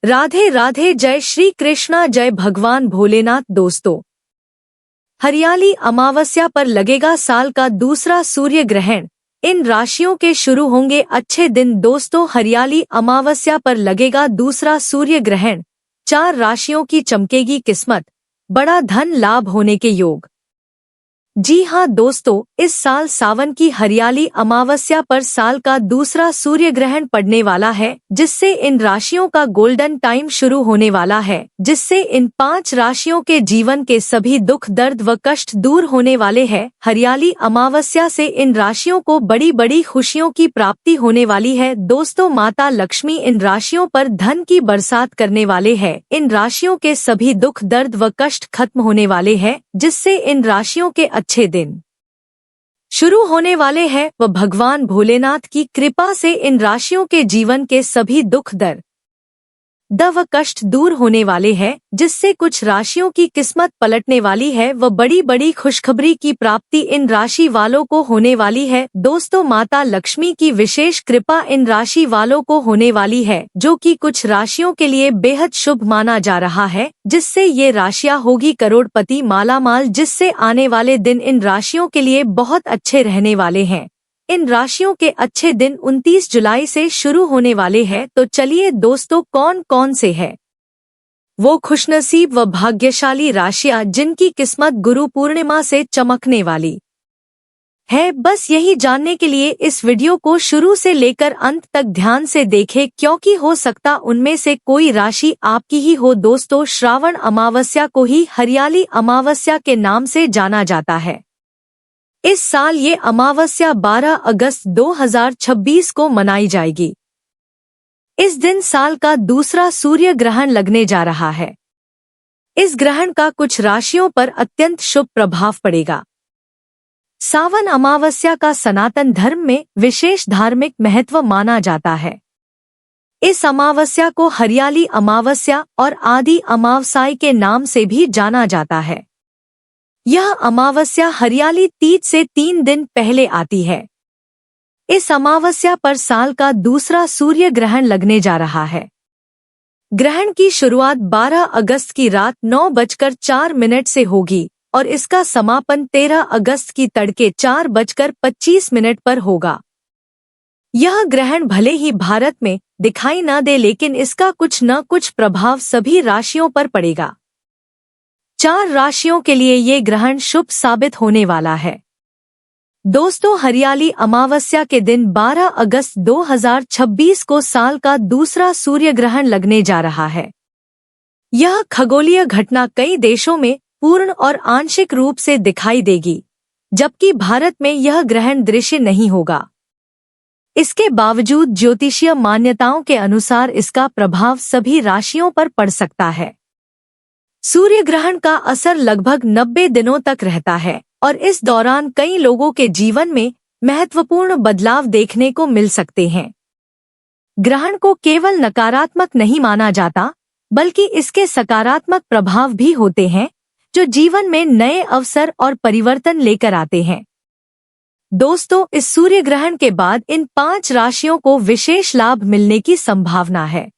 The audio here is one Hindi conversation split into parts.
राधे राधे। जय श्री कृष्णा, जय भगवान भोलेनाथ। दोस्तों, हरियाली अमावस्या पर लगेगा साल का दूसरा सूर्य ग्रहण। इन राशियों के शुरू होंगे अच्छे दिन। दोस्तों, हरियाली अमावस्या पर लगेगा दूसरा सूर्य ग्रहण। 4 राशियों की चमकेगी किस्मत, बड़ा धन लाभ होने के योग। जी हां दोस्तों, इस साल सावन की हरियाली अमावस्या पर साल का दूसरा सूर्य ग्रहण पड़ने वाला है, जिससे इन राशियों का गोल्डन टाइम शुरू होने वाला है, जिससे इन 5 राशियों के जीवन के सभी दुख दर्द व कष्ट दूर होने वाले हैं। हरियाली अमावस्या से इन राशियों को बड़ी बड़ी खुशियों की प्राप्ति होने वाली है। दोस्तों, माता लक्ष्मी इन राशियों पर धन की बरसात करने वाले हैं। इन राशियों के सभी दुख दर्द व कष्ट खत्म होने वाले हैं, जिससे इन राशियों के अच्छे दिन शुरू होने वाले हैं व भगवान भोलेनाथ की कृपा से इन राशियों के जीवन के सभी दुख दर्द व कष्ट दूर होने वाले हैं, जिससे कुछ राशियों की किस्मत पलटने वाली है व बड़ी बड़ी खुशखबरी की प्राप्ति इन राशि वालों को होने वाली है। दोस्तों, माता लक्ष्मी की विशेष कृपा इन राशि वालों को होने वाली है, जो कि कुछ राशियों के लिए बेहद शुभ माना जा रहा है, जिससे ये राशियां होगी करोड़पति मालामाल, जिससे आने वाले दिन इन राशियों के लिए बहुत अच्छे रहने वाले हैं। इन राशियों के अच्छे दिन 29 जुलाई से शुरू होने वाले हैं। तो चलिए दोस्तों, कौन कौन से हैं वो खुशनसीब व भाग्यशाली राशियां जिनकी किस्मत गुरु पूर्णिमा से चमकने वाली है। बस यही जानने के लिए इस वीडियो को शुरू से लेकर अंत तक ध्यान से देखें, क्योंकि हो सकता उनमें से कोई राशि आपकी ही हो। दोस्तों, श्रावण अमावस्या को ही हरियाली अमावस्या के नाम से जाना जाता है। इस साल ये अमावस्या 12 अगस्त 2026 को मनाई जाएगी। इस दिन साल का दूसरा सूर्य ग्रहण लगने जा रहा है। इस ग्रहण का कुछ राशियों पर अत्यंत शुभ प्रभाव पड़ेगा। सावन अमावस्या का सनातन धर्म में विशेष धार्मिक महत्व माना जाता है। इस अमावस्या को हरियाली अमावस्या और आदि अमावस्या के नाम से भी जाना जाता है। यह अमावस्या हरियाली तीज से 3 दिन पहले आती है। इस अमावस्या पर साल का दूसरा सूर्य ग्रहण लगने जा रहा है। ग्रहण की शुरुआत 12 अगस्त की रात 9:04 से होगी और इसका समापन 13 अगस्त की तड़के 4:25 पर होगा। यह ग्रहण भले ही भारत में दिखाई न दे, लेकिन इसका कुछ न कुछ प्रभाव सभी राशियों पर पड़ेगा। 4 राशियों के लिए ये ग्रहण शुभ साबित होने वाला है। दोस्तों, हरियाली अमावस्या के दिन 12 अगस्त 2026 को साल का दूसरा सूर्य ग्रहण लगने जा रहा है। यह खगोलीय घटना कई देशों में पूर्ण और आंशिक रूप से दिखाई देगी, जबकि भारत में यह ग्रहण दृश्य नहीं होगा। इसके बावजूद ज्योतिषीय मान्यताओं के अनुसार इसका प्रभाव सभी राशियों पर पड़ सकता है। सूर्य ग्रहण का असर लगभग 90 दिनों तक रहता है और इस दौरान कई लोगों के जीवन में महत्वपूर्ण बदलाव देखने को मिल सकते हैं। ग्रहण को केवल नकारात्मक नहीं माना जाता, बल्कि इसके सकारात्मक प्रभाव भी होते हैं, जो जीवन में नए अवसर और परिवर्तन लेकर आते हैं। दोस्तों, इस सूर्य ग्रहण के बाद इन 5 राशियों को विशेष लाभ मिलने की संभावना है।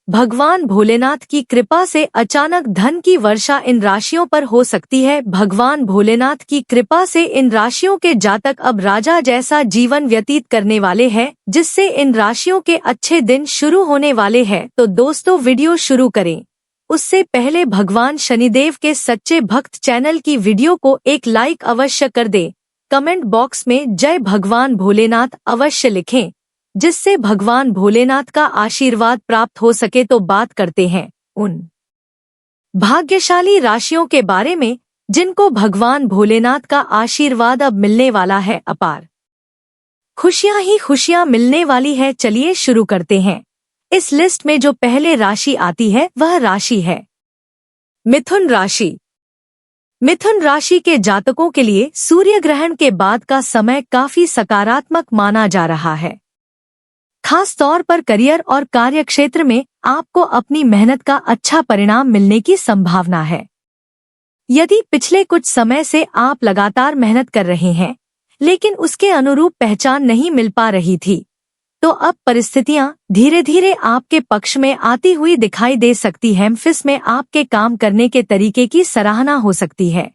भगवान भोलेनाथ की कृपा से अचानक धन की वर्षा इन राशियों पर हो सकती है। भगवान भोलेनाथ की कृपा से इन राशियों के जातक अब राजा जैसा जीवन व्यतीत करने वाले हैं, जिससे इन राशियों के अच्छे दिन शुरू होने वाले हैं। तो दोस्तों, वीडियो शुरू करें उससे पहले भगवान शनिदेव के सच्चे भक्त चैनल की वीडियो को एक लाइक अवश्य कर दें। कमेंट बॉक्स में जय भगवान भोलेनाथ अवश्य लिखें, जिससे भगवान भोलेनाथ का आशीर्वाद प्राप्त हो सके। तो बात करते हैं उन भाग्यशाली राशियों के बारे में जिनको भगवान भोलेनाथ का आशीर्वाद अब मिलने वाला है। अपार खुशियां ही खुशियां मिलने वाली है। चलिए शुरू करते हैं। इस लिस्ट में जो पहले राशि आती है वह राशि है मिथुन राशि। मिथुन राशि के जातकों के लिए सूर्य ग्रहण के बाद का समय काफी सकारात्मक माना जा रहा है। खास तौर पर करियर और कार्यक्षेत्र में आपको अपनी मेहनत का अच्छा परिणाम मिलने की संभावना है। यदि पिछले कुछ समय से आप लगातार मेहनत कर रहे हैं, लेकिन उसके अनुरूप पहचान नहीं मिल पा रही थी, तो अब परिस्थितियां धीरे धीरे आपके पक्ष में आती हुई दिखाई दे सकती हैं। ऑफिस में आपके काम करने के तरीके की सराहना हो सकती है।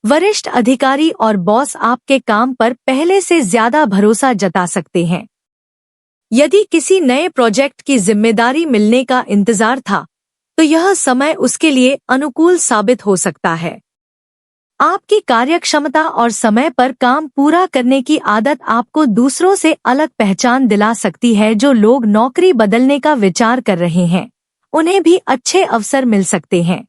वरिष्ठ अधिकारी और बॉस आपके काम पर पहले से ज्यादा भरोसा जता सकते हैं। यदि किसी नए प्रोजेक्ट की जिम्मेदारी मिलने का इंतजार था, तो यह समय उसके लिए अनुकूल साबित हो सकता है। आपकी कार्यक्षमता और समय पर काम पूरा करने की आदत आपको दूसरों से अलग पहचान दिला सकती है। जो लोग नौकरी बदलने का विचार कर रहे हैं, उन्हें भी अच्छे अवसर मिल सकते हैं।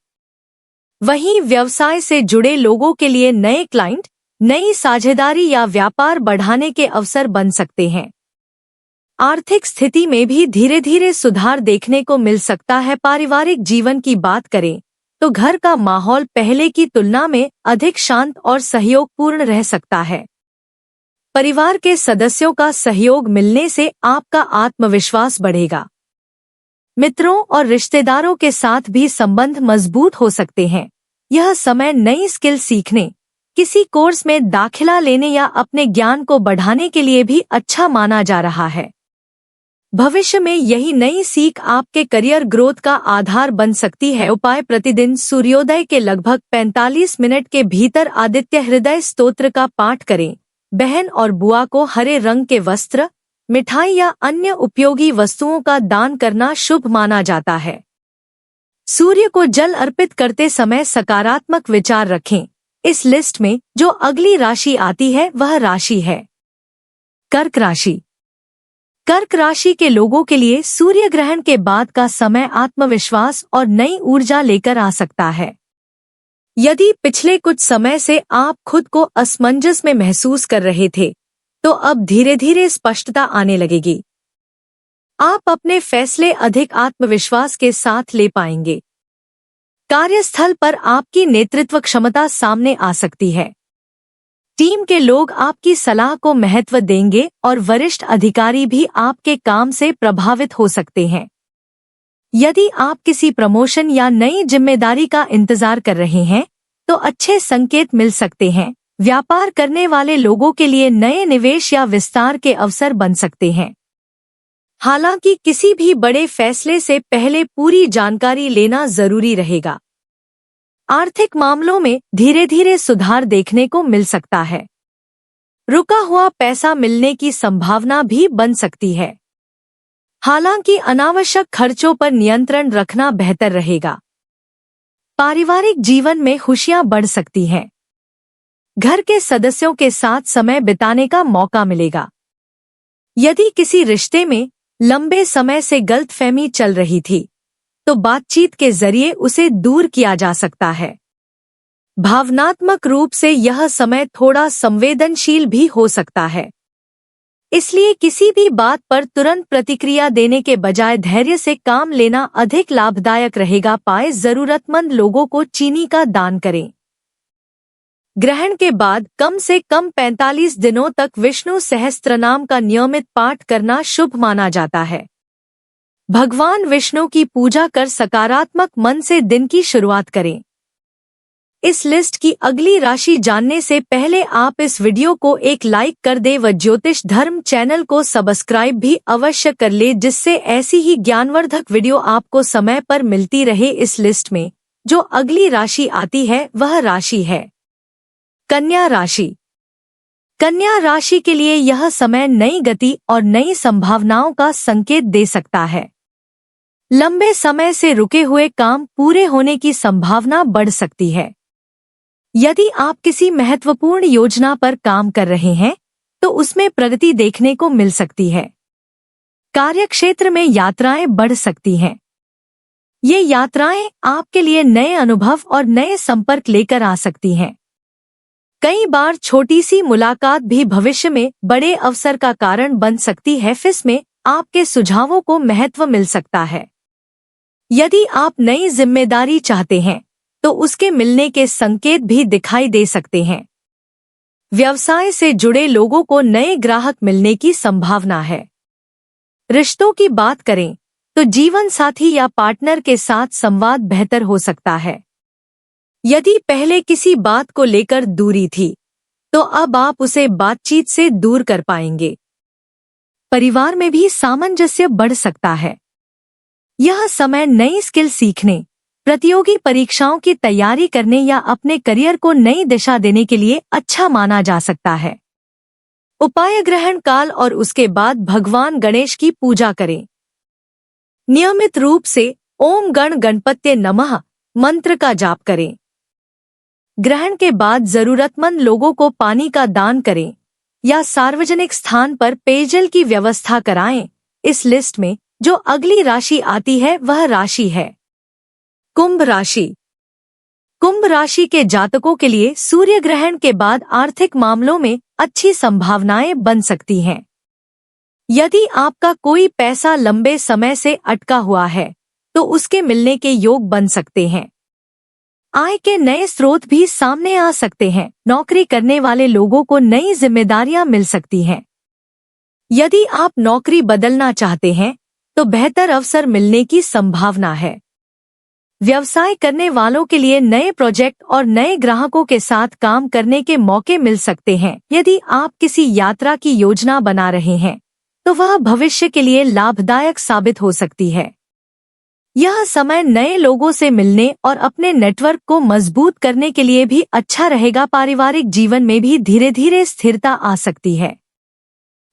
वहीं व्यवसाय से जुड़े लोगों के लिए नए क्लाइंट, नई साझेदारी या व्यापार बढ़ाने के अवसर बन सकते हैं। आर्थिक स्थिति में भी धीरे धीरे सुधार देखने को मिल सकता है। पारिवारिक जीवन की बात करें तो घर का माहौल पहले की तुलना में अधिक शांत और सहयोगपूर्ण रह सकता है। परिवार के सदस्यों का सहयोग मिलने से आपका आत्मविश्वास बढ़ेगा। मित्रों और रिश्तेदारों के साथ भी संबंध मजबूत हो सकते हैं। यह समय नई स्किल सीखने, किसी कोर्स में दाखिला लेने या अपने ज्ञान को बढ़ाने के लिए भी अच्छा माना जा रहा है। भविष्य में यही नई सीख आपके करियर ग्रोथ का आधार बन सकती है। उपाय: प्रतिदिन सूर्योदय के लगभग 45 मिनट के भीतर आदित्य हृदय स्तोत्र का पाठ करें। बहन और बुआ को हरे रंग के वस्त्र, मिठाई या अन्य उपयोगी वस्तुओं का दान करना शुभ माना जाता है। सूर्य को जल अर्पित करते समय सकारात्मक विचार रखें। इस लिस्ट में जो अगली राशि आती है वह राशि है कर्क राशि। कर्क राशि के लोगों के लिए सूर्य ग्रहण के बाद का समय आत्मविश्वास और नई ऊर्जा लेकर आ सकता है। यदि पिछले कुछ समय से आप खुद को असमंजस में महसूस कर रहे थे, तो अब धीरे धीरे स्पष्टता आने लगेगी। आप अपने फैसले अधिक आत्मविश्वास के साथ ले पाएंगे। कार्यस्थल पर आपकी नेतृत्व क्षमता सामने आ सकती है। टीम के लोग आपकी सलाह को महत्व देंगे और वरिष्ठ अधिकारी भी आपके काम से प्रभावित हो सकते हैं। यदि आप किसी प्रमोशन या नई जिम्मेदारी का इंतजार कर रहे हैं, तो अच्छे संकेत मिल सकते हैं। व्यापार करने वाले लोगों के लिए नए निवेश या विस्तार के अवसर बन सकते हैं। हालांकि किसी भी बड़े फैसले से पहले पूरी जानकारी लेना जरूरी रहेगा। आर्थिक मामलों में धीरे धीरे सुधार देखने को मिल सकता है। रुका हुआ पैसा मिलने की संभावना भी बन सकती है। हालांकि अनावश्यक खर्चों पर नियंत्रण रखना बेहतर रहेगा। पारिवारिक जीवन में खुशियां बढ़ सकती हैं। घर के सदस्यों के साथ समय बिताने का मौका मिलेगा। यदि किसी रिश्ते में लंबे समय से गलतफहमी चल रही थी, तो बातचीत के जरिए उसे दूर किया जा सकता है। भावनात्मक रूप से यह समय थोड़ा संवेदनशील भी हो सकता है। इसलिए किसी भी बात पर तुरंत प्रतिक्रिया देने के बजाय धैर्य से काम लेना अधिक लाभदायक रहेगा। पाए: जरूरतमंद लोगों को चीनी का दान करें। ग्रहण के बाद कम से कम 45 दिनों तक विष्णु सहस्त्रनाम का नियमित पाठ करना शुभ माना जाता है। भगवान विष्णु की पूजा कर सकारात्मक मन से दिन की शुरुआत करें। इस लिस्ट की अगली राशि जानने से पहले आप इस वीडियो को एक लाइक कर दें व ज्योतिष धर्म चैनल को सब्सक्राइब भी अवश्य कर ले, जिससे ऐसी ही ज्ञानवर्धक वीडियो आपको समय पर मिलती रहे। इस लिस्ट में जो अगली राशि आती है वह राशि है कन्या राशि। कन्या राशि के लिए यह समय नई गति और नई संभावनाओं का संकेत दे सकता है। लंबे समय से रुके हुए काम पूरे होने की संभावना बढ़ सकती है। यदि आप किसी महत्वपूर्ण योजना पर काम कर रहे हैं, तो उसमें प्रगति देखने को मिल सकती है। कार्यक्षेत्र में यात्राएं बढ़ सकती हैं। ये यात्राएं आपके लिए नए अनुभव और नए संपर्क लेकर आ सकती हैं। कई बार छोटी सी मुलाकात भी भविष्य में बड़े अवसर का कारण बन सकती है। ऑफिस में आपके सुझावों को महत्व मिल सकता है। यदि आप नई जिम्मेदारी चाहते हैं, तो उसके मिलने के संकेत भी दिखाई दे सकते हैं। व्यवसाय से जुड़े लोगों को नए ग्राहक मिलने की संभावना है। रिश्तों की बात करें तो जीवन साथी या पार्टनर के साथ संवाद बेहतर हो सकता है। यदि पहले किसी बात को लेकर दूरी थी, तो अब आप उसे बातचीत से दूर कर पाएंगे। परिवार में भी सामंजस्य बढ़ सकता है। यह समय नई स्किल सीखने, प्रतियोगी परीक्षाओं की तैयारी करने या अपने करियर को नई दिशा देने के लिए अच्छा माना जा सकता है। उपाय: ग्रहण काल और उसके बाद भगवान गणेश की पूजा करें। नियमित रूप से ओम गण गणपत्ये नमः मंत्र का जाप करें। ग्रहण के बाद जरूरतमंद लोगों को पानी का दान करें या सार्वजनिक स्थान पर पेयजल की व्यवस्था कराएं। इस लिस्ट में जो अगली राशि आती है वह राशि है कुंभ राशि। कुंभ राशि के जातकों के लिए सूर्य ग्रहण के बाद आर्थिक मामलों में अच्छी संभावनाएं बन सकती हैं। यदि आपका कोई पैसा लंबे समय से अटका हुआ है तो उसके मिलने के योग बन सकते हैं। आय के नए स्रोत भी सामने आ सकते हैं। नौकरी करने वाले लोगों को नई जिम्मेदारियां मिल सकती हैं। यदि आप नौकरी बदलना चाहते हैं तो बेहतर अवसर मिलने की संभावना है। व्यवसाय करने वालों के लिए नए प्रोजेक्ट और नए ग्राहकों के साथ काम करने के मौके मिल सकते हैं। यदि आप किसी यात्रा की योजना बना रहे हैं तो वह भविष्य के लिए लाभदायक साबित हो सकती है। यह समय नए लोगों से मिलने और अपने नेटवर्क को मजबूत करने के लिए भी अच्छा रहेगा। पारिवारिक जीवन में भी धीरे धीरे स्थिरता आ सकती है।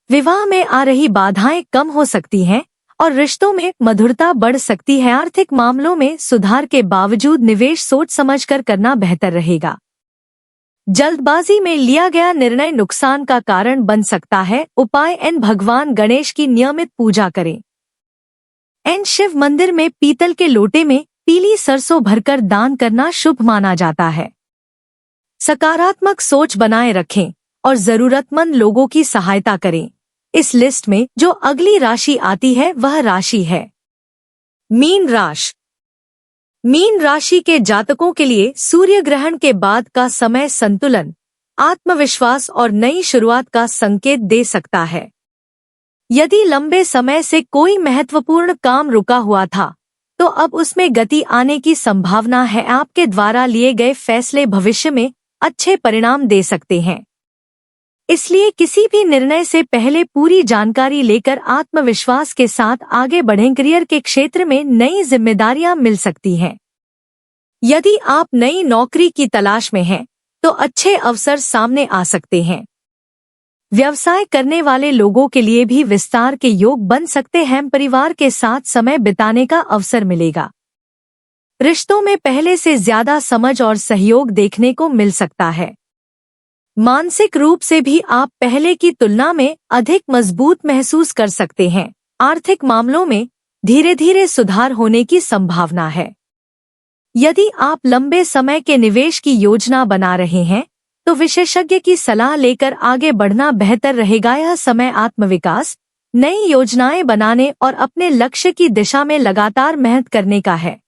विवाह में आ रही बाधाएं कम हो सकती हैं और रिश्तों में मधुरता बढ़ सकती है। आर्थिक मामलों में सुधार के बावजूद निवेश सोच समझकर करना बेहतर रहेगा। जल्दबाजी में लिया गया निर्णय नुकसान का कारण बन सकता है। उपाय: भगवान गणेश की नियमित पूजा करें। शिव मंदिर में पीतल के लोटे में पीली सरसों भरकर दान करना शुभ माना जाता है। सकारात्मक सोच बनाए रखें और जरूरतमंद लोगों की सहायता करें। इस लिस्ट में जो अगली राशि आती है वह राशि है मीन राशि। मीन राशि के जातकों के लिए सूर्य ग्रहण के बाद का समय संतुलन, आत्मविश्वास और नई शुरुआत का संकेत दे सकता है। यदि लंबे समय से कोई महत्वपूर्ण काम रुका हुआ था तो अब उसमें गति आने की संभावना है। आपके द्वारा लिए गए फैसले भविष्य में अच्छे परिणाम दे सकते हैं। इसलिए किसी भी निर्णय से पहले पूरी जानकारी लेकर आत्मविश्वास के साथ आगे बढ़ें। करियर के क्षेत्र में नई जिम्मेदारियां मिल सकती हैं। यदि आप नई नौकरी की तलाश में हैं तो अच्छे अवसर सामने आ सकते हैं। व्यवसाय करने वाले लोगों के लिए भी विस्तार के योग बन सकते हैं। परिवार के साथ समय बिताने का अवसर मिलेगा। रिश्तों में पहले से ज्यादा समझ और सहयोग देखने को मिल सकता है। मानसिक रूप से भी आप पहले की तुलना में अधिक मजबूत महसूस कर सकते हैं। आर्थिक मामलों में धीरे धीरे सुधार होने की संभावना है। यदि आप लंबे समय के निवेश की योजना बना रहे हैं तो विशेषज्ञ की सलाह लेकर आगे बढ़ना बेहतर रहेगा। यह समय आत्मविकास, नई योजनाएं बनाने और अपने लक्ष्य की दिशा में लगातार मेहनत करने का है।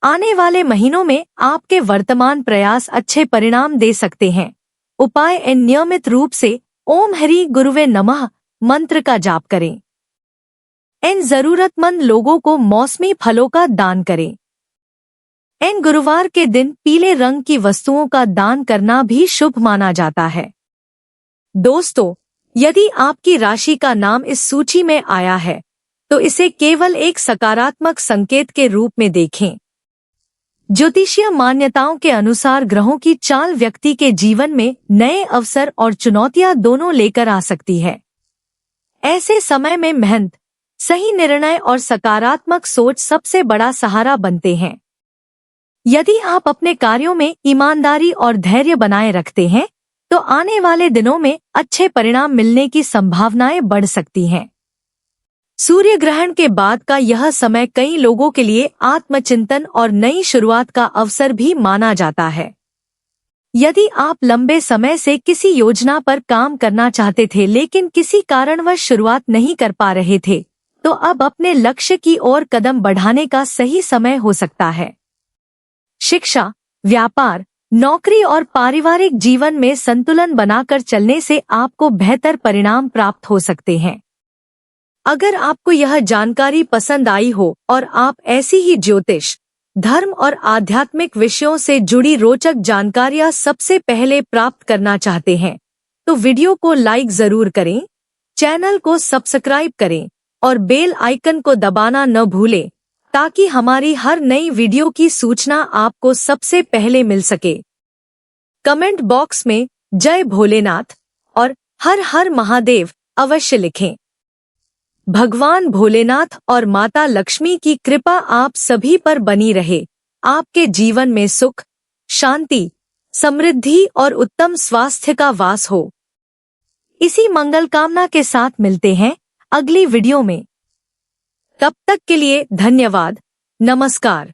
आने वाले महीनों में आपके वर्तमान प्रयास अच्छे परिणाम दे सकते हैं। उपाय: नियमित रूप से ओम हरि गुरुवे नमः मंत्र का जाप करें। जरूरतमंद लोगों को मौसमी फलों का दान करें। गुरुवार के दिन पीले रंग की वस्तुओं का दान करना भी शुभ माना जाता है। दोस्तों, यदि आपकी राशि का नाम इस सूची में आया है तो इसे केवल एक सकारात्मक संकेत के रूप में देखें। ज्योतिषीय मान्यताओं के अनुसार ग्रहों की चाल व्यक्ति के जीवन में नए अवसर और चुनौतियां दोनों लेकर आ सकती है। ऐसे समय में मेहनत, सही निर्णय और सकारात्मक सोच सबसे बड़ा सहारा बनते हैं। यदि आप अपने कार्यों में ईमानदारी और धैर्य बनाए रखते हैं तो आने वाले दिनों में अच्छे परिणाम मिलने की संभावनाएं बढ़ सकती हैं। सूर्य ग्रहण के बाद का यह समय कई लोगों के लिए आत्मचिंतन और नई शुरुआत का अवसर भी माना जाता है। यदि आप लंबे समय से किसी योजना पर काम करना चाहते थे लेकिन किसी कारणवश शुरुआत नहीं कर पा रहे थे तो अब अपने लक्ष्य की ओर कदम बढ़ाने का सही समय हो सकता है। शिक्षा, व्यापार, नौकरी और पारिवारिक जीवन में संतुलन बनाकर चलने से आपको बेहतर परिणाम प्राप्त हो सकते हैं। अगर आपको यह जानकारी पसंद आई हो और आप ऐसी ही ज्योतिष, धर्म और आध्यात्मिक विषयों से जुड़ी रोचक जानकारियां सबसे पहले प्राप्त करना चाहते हैं तो वीडियो को लाइक जरूर करें, चैनल को सब्सक्राइब करें और बेल आइकन को दबाना न भूलें ताकि हमारी हर नई वीडियो की सूचना आपको सबसे पहले मिल सके। कमेंट बॉक्स में जय भोलेनाथ और हर हर महादेव अवश्य लिखें। भगवान भोलेनाथ और माता लक्ष्मी की कृपा आप सभी पर बनी रहे। आपके जीवन में सुख, शांति, समृद्धि और उत्तम स्वास्थ्य का वास हो। इसी मंगल कामना के साथ मिलते हैं अगली वीडियो में। तब तक के लिए धन्यवाद। नमस्कार।